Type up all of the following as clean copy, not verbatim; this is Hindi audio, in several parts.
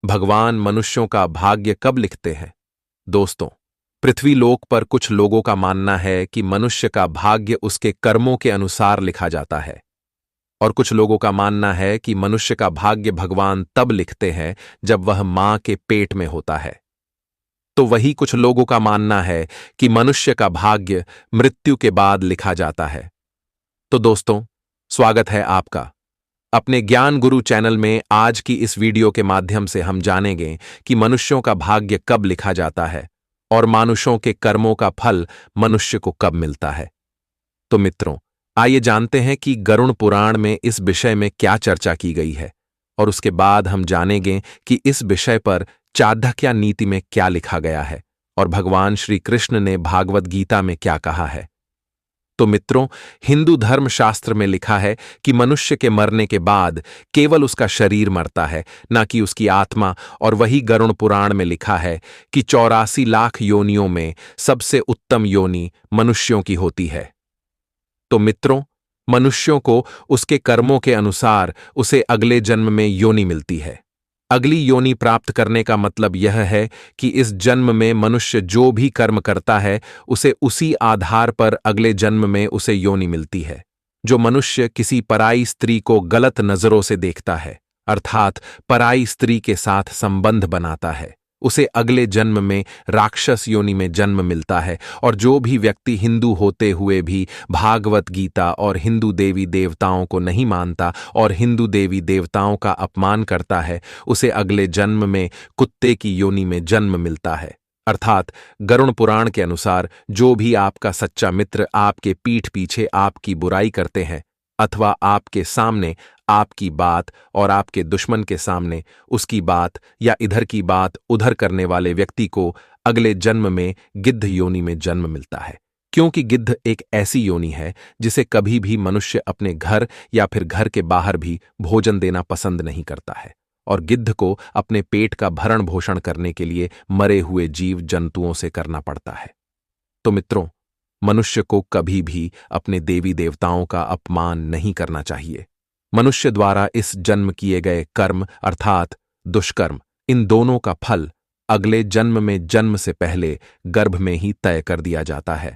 भगवान मनुष्यों का भाग्य कब लिखते हैं? दोस्तों, पृथ्वी लोक पर कुछ लोगों का मानना है कि मनुष्य का भाग्य उसके कर्मों के अनुसार लिखा जाता है, और कुछ लोगों का मानना है कि मनुष्य का भाग्य भगवान तब लिखते हैं जब वह मां के पेट में होता है। तो वही कुछ लोगों का मानना है कि मनुष्य का भाग्य मृत्यु के बाद लिखा जाता है। तो दोस्तों, स्वागत है आपका अपने ज्ञान गुरु चैनल में। आज की इस वीडियो के माध्यम से हम जानेंगे कि मनुष्यों का भाग्य कब लिखा जाता है और मानुषों के कर्मों का फल मनुष्य को कब मिलता है। तो मित्रों, आइए जानते हैं कि गरुड़ पुराण में इस विषय में क्या चर्चा की गई है, और उसके बाद हम जानेंगे कि इस विषय पर चाणक्य नीति में क्या लिखा गया है और भगवान श्री कृष्ण ने भागवत गीता में क्या कहा है। तो मित्रों, हिंदू धर्मशास्त्र में लिखा है कि मनुष्य के मरने के बाद केवल उसका शरीर मरता है, न कि उसकी आत्मा। और वही गरुड़ पुराण में लिखा है कि 84 लाख योनियों में सबसे उत्तम योनि मनुष्यों की होती है। तो मित्रों, मनुष्यों को उसके कर्मों के अनुसार उसे अगले जन्म में योनि मिलती है। अगली योनि प्राप्त करने का मतलब यह है कि इस जन्म में मनुष्य जो भी कर्म करता है उसे उसी आधार पर अगले जन्म में उसे योनि मिलती है। जो मनुष्य किसी पराई स्त्री को गलत नजरों से देखता है, अर्थात पराई स्त्री के साथ संबंध बनाता है, उसे अगले जन्म में राक्षस योनि में जन्म मिलता है। और जो भी व्यक्ति हिंदू होते हुए भी भागवत गीता और हिंदू देवी देवताओं को नहीं मानता और हिंदू देवी देवताओं का अपमान करता है, उसे अगले जन्म में कुत्ते की योनि में जन्म मिलता है। अर्थात गरुड़ पुराण के अनुसार जो भी आपका सच्चा मित्र आपके पीठ पीछे आपकी बुराई करते हैं, अथवा आपके सामने आपकी बात और आपके दुश्मन के सामने उसकी बात या इधर की बात उधर करने वाले व्यक्ति को अगले जन्म में गिद्ध योनि में जन्म मिलता है। क्योंकि गिद्ध एक ऐसी योनि है जिसे कभी भी मनुष्य अपने घर या फिर घर के बाहर भी भोजन देना पसंद नहीं करता है, और गिद्ध को अपने पेट का भरण पोषण करने के लिए मरे हुए जीव जंतुओं से करना पड़ता है। तो मित्रों, मनुष्य को कभी भी अपने देवी देवताओं का अपमान नहीं करना चाहिए। मनुष्य द्वारा इस जन्म किए गए कर्म अर्थात दुष्कर्म, इन दोनों का फल अगले जन्म में जन्म से पहले गर्भ में ही तय कर दिया जाता है।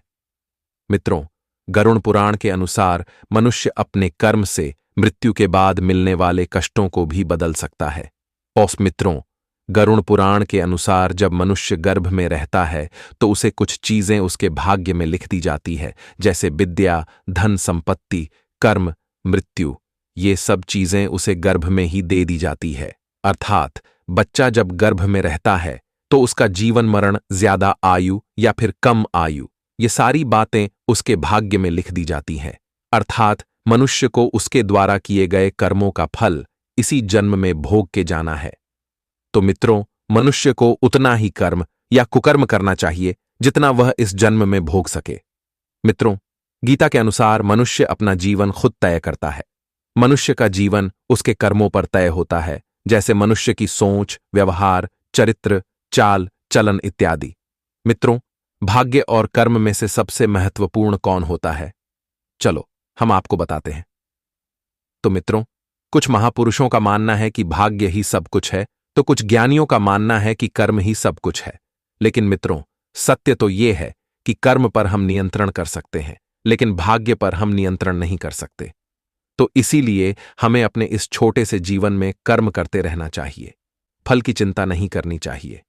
मित्रों, गरुड़ पुराण के अनुसार मनुष्य अपने कर्म से मृत्यु के बाद मिलने वाले कष्टों को भी बदल सकता है। और मित्रों, गरुड़ पुराण के अनुसार जब मनुष्य गर्भ में रहता है तो उसे कुछ चीजें उसके भाग्य में लिख दी जाती है, जैसे विद्या, धन संपत्ति, कर्म, मृत्यु। ये सब चीजें उसे गर्भ में ही दे दी जाती है। अर्थात बच्चा जब गर्भ में रहता है तो उसका जीवन मरण, ज्यादा आयु या फिर कम आयु, ये सारी बातें उसके भाग्य में लिख दी जाती हैं। अर्थात मनुष्य को उसके द्वारा किए गए कर्मों का फल इसी जन्म में भोग के जाना है। तो मित्रों, मनुष्य को उतना ही कर्म या कुकर्म करना चाहिए जितना वह इस जन्म में भोग सके। मित्रों, गीता के अनुसार मनुष्य अपना जीवन खुद तय करता है। मनुष्य का जीवन उसके कर्मों पर तय होता है, जैसे मनुष्य की सोच, व्यवहार, चरित्र, चाल, चलन इत्यादि। मित्रों, भाग्य और कर्म में से सबसे महत्वपूर्ण कौन होता है? चलो हम आपको बताते हैं। तो मित्रों, कुछ महापुरुषों का मानना है कि भाग्य ही सब कुछ है, तो कुछ ज्ञानियों का मानना है कि कर्म ही सब कुछ है। लेकिन मित्रों, सत्य तो यह है कि कर्म पर हम नियंत्रण कर सकते हैं, लेकिन भाग्य पर हम नियंत्रण नहीं कर सकते। तो इसीलिए हमें अपने इस छोटे से जीवन में कर्म करते रहना चाहिए, फल की चिंता नहीं करनी चाहिए।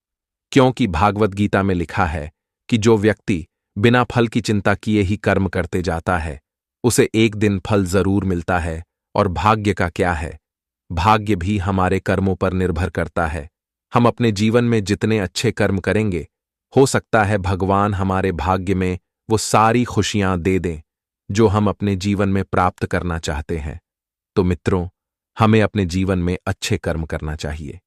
क्योंकि भागवत गीता में लिखा है कि जो व्यक्ति बिना फल की चिंता किए ही कर्म करते जाता है, उसे एक दिन फल जरूर मिलता है। और भाग्य का क्या है? भाग्य भी हमारे कर्मों पर निर्भर करता है। हम अपने जीवन में जितने अच्छे कर्म करेंगे, हो सकता है भगवान हमारे भाग्य में वो सारी खुशियां दे दें जो हम अपने जीवन में प्राप्त करना चाहते हैं। तो मित्रों, हमें अपने जीवन में अच्छे कर्म करना चाहिए,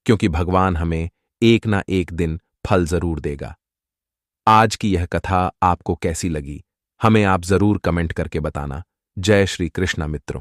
क्योंकि भगवान हमें एक ना एक दिन फल जरूर देगा। आज की यह कथा आपको कैसी लगी, हमें आप जरूर कमेंट करके बताना। जय श्री कृष्ण मित्रों।